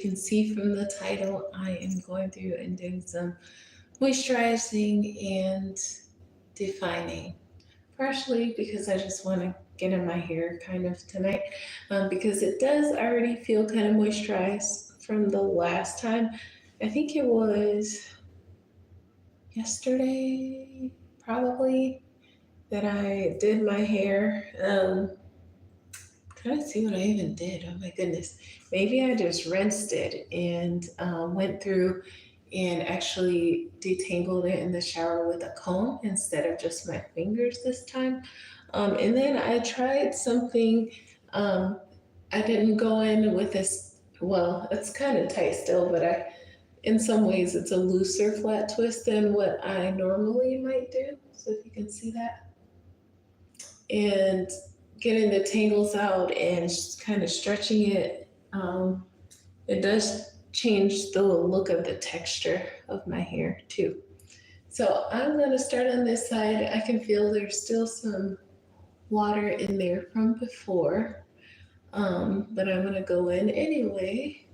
can see from the title, I am going through and doing some moisturizing and defining. Partially because I just want to get in my hair kind of tonight, because it does already feel kind of moisturized from the last time. I think it was yesterday, probably, that I did my hair. Trying to see what I even did. Oh my goodness. Maybe I just rinsed it and went through and actually detangled it in the shower with a comb instead of just my fingers this time. And then I tried something. Um, I didn't go in with this. Well, it's kind of tight still, but in some ways, it's a looser flat twist than what I normally might do. So if you can see that, and getting the tangles out and kind of stretching it, it does change the look of the texture of my hair too. So I'm going to start on this side. I can feel there's still some water in there from before, but I'm going to go in anyway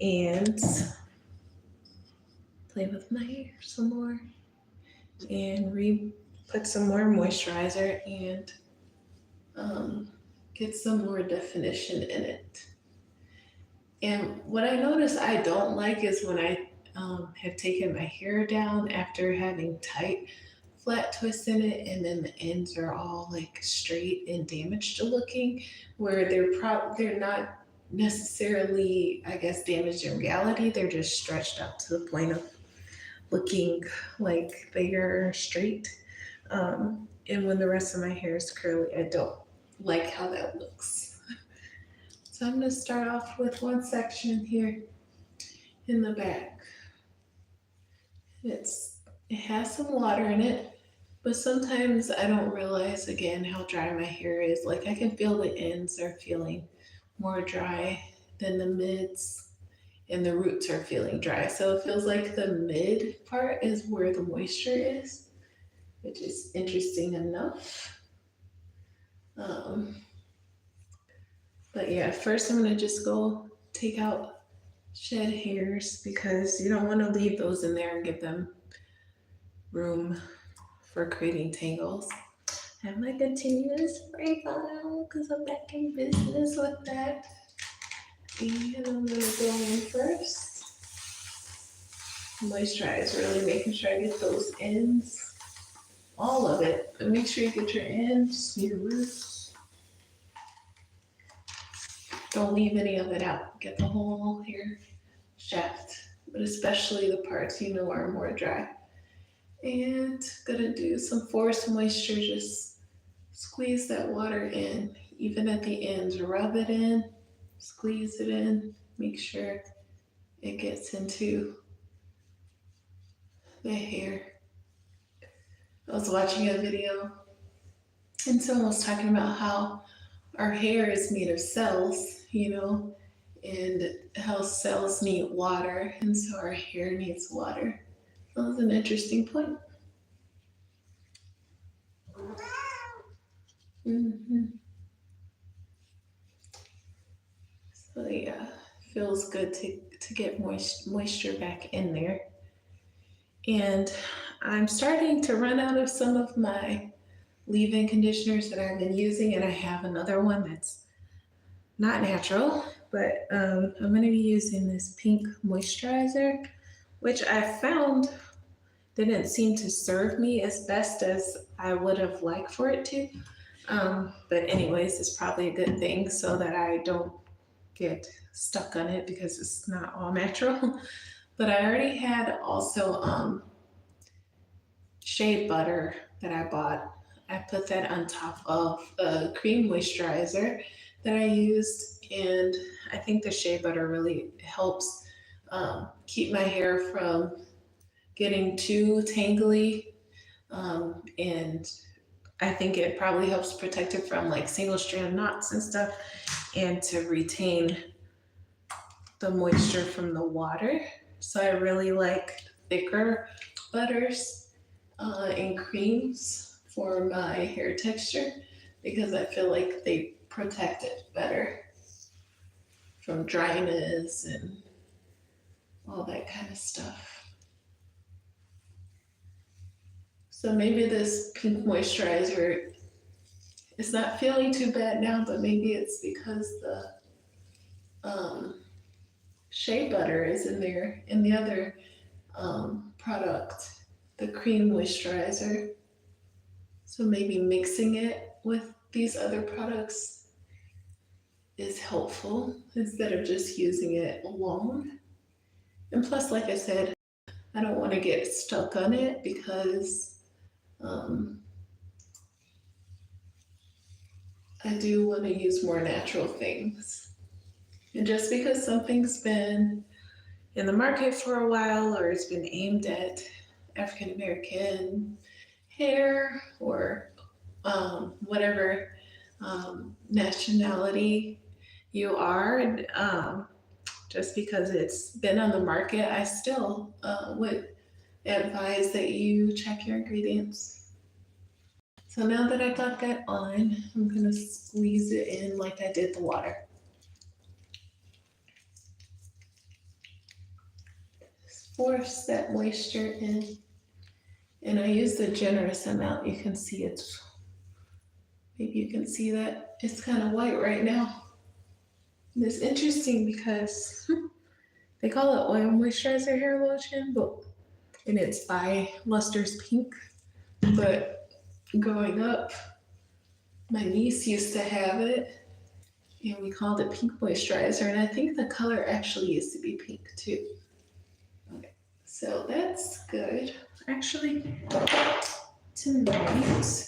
and play with my hair some more and put some more moisturizer and um, get some more definition in it. And what I notice I don't like is when I have taken my hair down after having tight flat twists in it, and then the ends are all like straight and damaged looking, where they're not necessarily, I guess, damaged in reality. They're just stretched out to the point of looking like they're straight. And when the rest of my hair is curly, I don't like how that looks. So I'm going to start off with one section here in the back. It has some water in it, but sometimes I don't realize again how dry my hair is. Like I can feel the ends are feeling more dry than the mids, and the roots are feeling dry. So it feels like the mid part is where the moisture is, which is interesting enough. Um, but yeah, first I'm gonna just go take out shed hairs because you don't want to leave those in there and give them room for creating tangles. I have my continuous spray bottle because I'm back in business with that. And I'm gonna go in first. Moisturize, really making sure I get those ends, all of it. But make sure you get your ends, your roots. Don't leave any of it out. Get the whole hair shaft, but especially the parts you know are more dry. And gonna do some forced moisture, just squeeze that water in, even at the ends. Rub it in, squeeze it in, make sure it gets into the hair. I was watching a video and someone was talking about how our hair is made of cells, and how cells need water, and so our hair needs water. That was an interesting point. hmm So yeah, feels good to get moisture back in there. And I'm starting to run out of some of my leave-in conditioners that I've been using, and I have another one that's not natural, but I'm going to be using this pink moisturizer, which I found didn't seem to serve me as best as I would have liked for it to. But anyways, it's probably a good thing so that I don't get stuck on it because it's not all natural. But I already had also shea butter that I bought. I put that on top of a cream moisturizer that I used, and I think the shea butter really helps keep my hair from getting too tangly, and I think it probably helps protect it from like single strand knots and stuff, and to retain the moisture from the water. So I really like thicker butters and creams for my hair texture because I feel like they protect it better from dryness and all that kind of stuff. So maybe this pink moisturizer is not feeling too bad now, but maybe it's because the um, shea butter is in there in the other product, the cream moisturizer. So maybe mixing it with these other products is helpful instead of just using it alone. And plus, like I said, I don't want to get stuck on it because um, I do want to use more natural things. And just because something's been in the market for a while or it's been aimed at African American hair or whatever nationality you are, just because it's been on the market, I still would advise that you check your ingredients. So now that I got that on, I'm gonna squeeze it in like I did the water. Force that moisture in. And I used a generous amount. You can see it's, maybe you can see that it's kind of white right now. And it's interesting because they call it oil moisturizer hair lotion, and it's by Luster's Pink. But growing up, my niece used to have it, and we called it pink moisturizer. And I think the color actually used to be pink too. Okay, so that's good. Actually, tonight,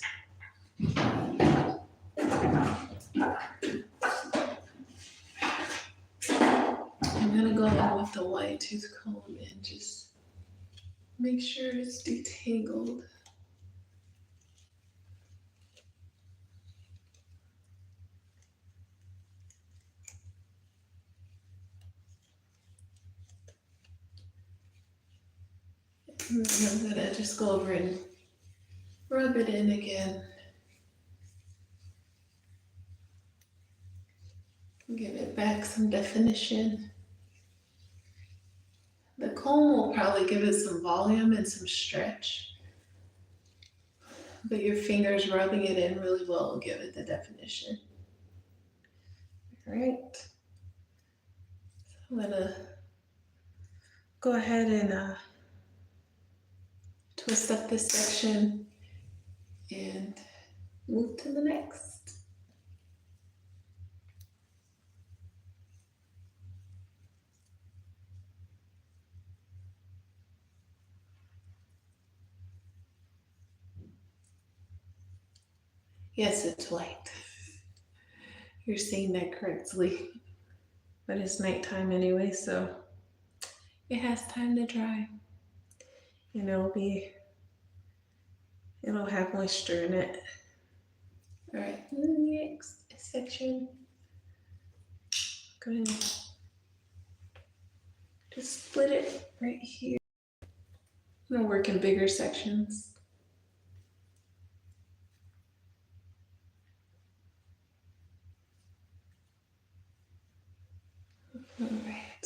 I'm gonna go in with the wide tooth comb and just make sure it's detangled. And then I'm gonna just go over and rub it in again. Give it back some definition. The comb will probably give it some volume and some stretch, but your fingers rubbing it in really well will give it the definition. All right. I'm gonna go ahead and twist up this section and move to the next. Yes, it's white. You're seeing that correctly. But it's nighttime anyway, so it has time to dry. And it'll have moisture in it. All right, next section. Go ahead. Just split it right here. I'm gonna work in bigger sections. All right.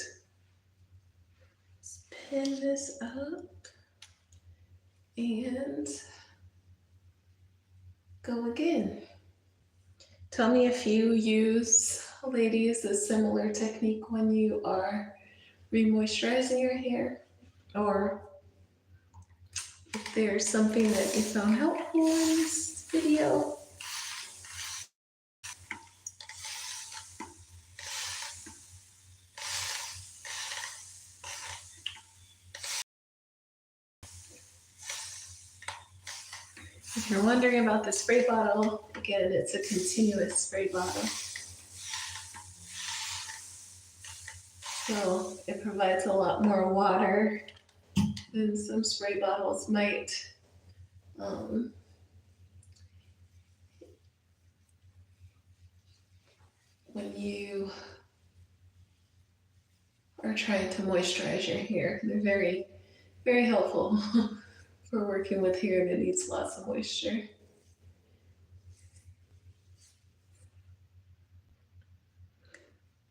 Let's pin this up and go again. Tell me if you use, ladies, a similar technique when you are remoisturizing your hair, or if there's something that you found helpful in this video. If you're wondering about the spray bottle, again, it's a continuous spray bottle. So it provides a lot more water than some spray bottles might. When you are trying to moisturize your hair, they're very, very helpful for working with hair that needs lots of moisture.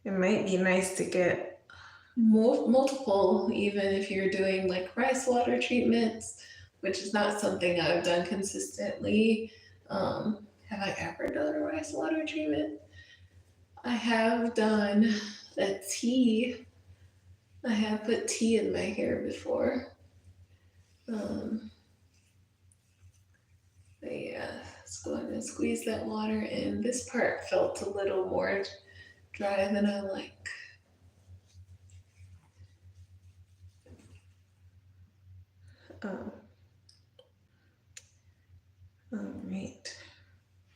It might be nice to get multiple, even if you're doing like rice water treatments, which is not something I've done consistently. Have I ever done a rice water treatment? I have done a tea. I have put tea in my hair before. Um, but yeah, let's go ahead and squeeze that water in. This part felt a little more dry than I like. Um, all right.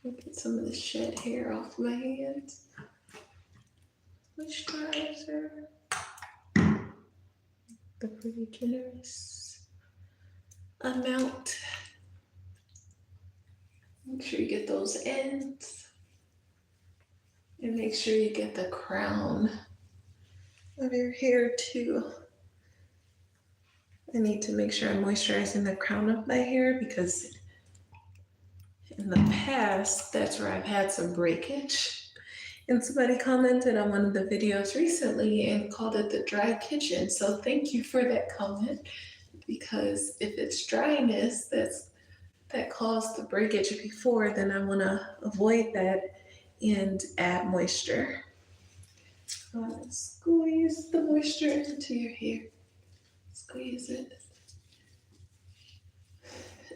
Get some of the shed hair off my hands. Moisturizer. The pretty generous amount. Make sure you get those ends. And make sure you get the crown of your hair too. I need to make sure I'm moisturizing the crown of my hair because in the past, that's where I've had some breakage. And somebody commented on one of the videos recently and called it the dry kitchen. So thank you for that comment, because if it's dryness that caused the breakage before, then I want to avoid that and add moisture. Squeeze the moisture into your hair. Squeeze it.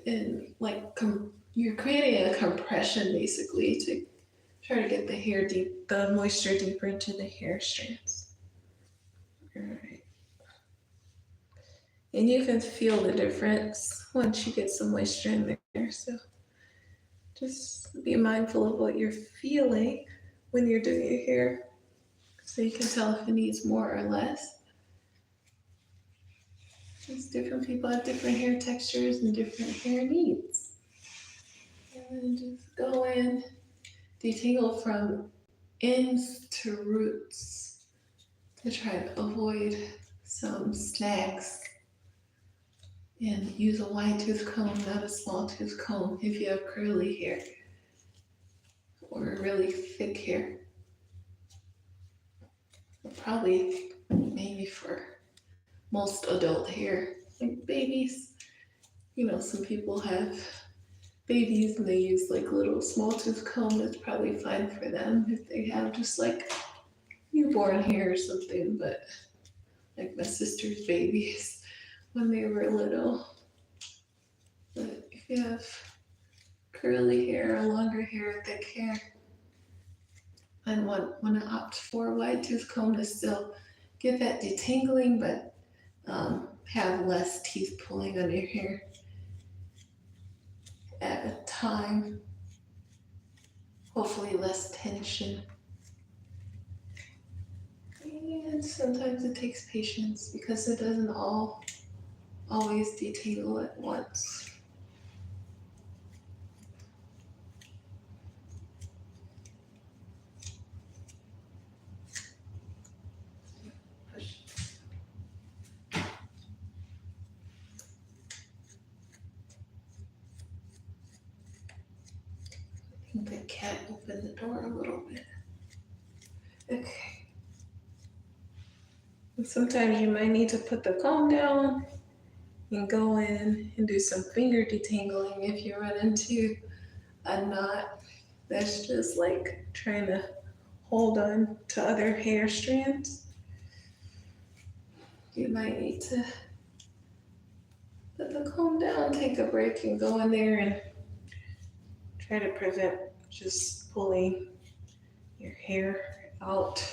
And like you're creating a compression basically to try to get the moisture deeper into the hair strands. All right. And you can feel the difference once you get some moisture in there. So just be mindful of what you're feeling when you're doing your hair so you can tell if it needs more or less. Because different people have different hair textures and different hair needs. And then just go in, detangle from ends to roots to try to avoid some snags. And use a wide tooth comb, not a small tooth comb if you have curly hair or really thick hair. Probably maybe for most adult hair, like babies. You know, some people have babies and they use like little small tooth comb. That's probably fine for them if they have just like newborn hair or something. But like my sister's babies when they were little. But if you have curly hair or longer hair, thick hair, I want to opt for a wide tooth comb to still get that detangling, but have less teeth pulling on your hair at a time. Hopefully less tension. And sometimes it takes patience because it doesn't always detangle at once. I think the cat opened the door a little bit. Okay. And sometimes you might need to put the comb down and go in and do some finger detangling if you run into a knot that's just like trying to hold on to other hair strands. You might need to put the comb down, take a break, and go in there and try to prevent just pulling your hair out.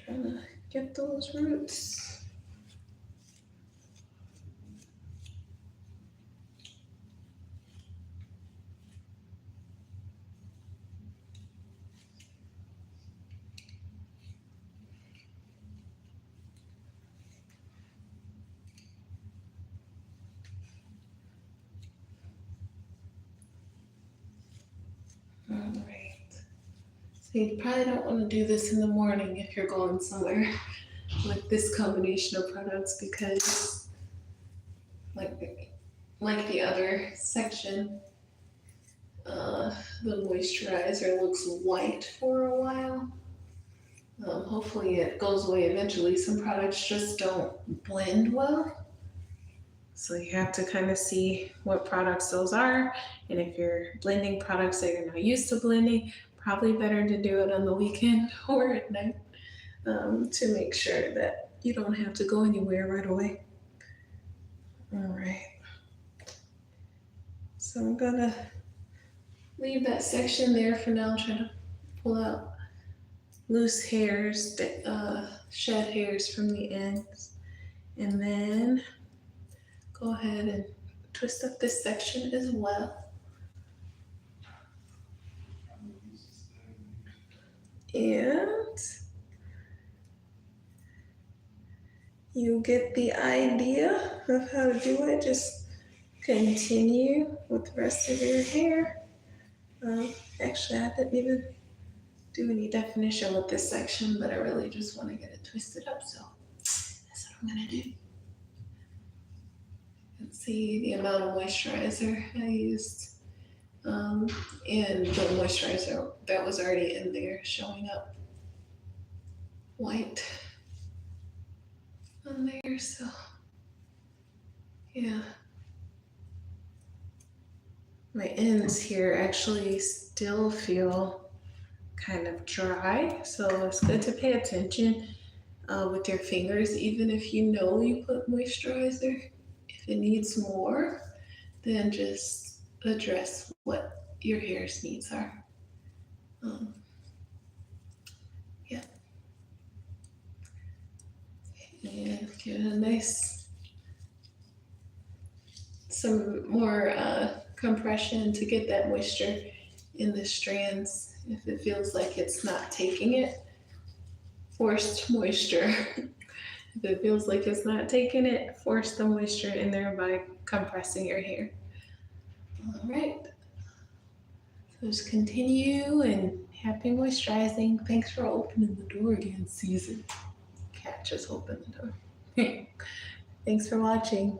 Trying to get those roots. All right. So you probably don't want to do this in the morning if you're going somewhere with this combination of products because like the other section, the moisturizer looks white for a while. Hopefully it goes away eventually. Some products just don't blend well. So you have to kind of see what products those are. And if you're blending products that you're not used to blending, probably better to do it on the weekend or at night to make sure that you don't have to go anywhere right away. All right. So I'm gonna leave that section there for now, try to pull out loose hairs, shed hairs from the ends, and then go ahead and twist up this section as well. And you get the idea of how to do it. Just continue with the rest of your hair. Actually, I didn't even do any definition with this section, but I really just want to get it twisted up, so that's what I'm gonna do. Let's see the amount of moisturizer I used, and the moisturizer that was already in there showing up white on there, so yeah. My ends here actually still feel kind of dry, so it's good to pay attention with your fingers, even if you know you put moisturizer. If it needs more, then just address what your hair's needs are. Yeah. And give it a nice, some more compression to get that moisture in the strands. If it feels like it's not taking it, forced moisture. If it feels like it's not taking it, force the moisture in there by compressing your hair. All right. So just continue and happy moisturizing. Thanks for opening the door again, Susan. Cat just opened the door. Thanks for watching.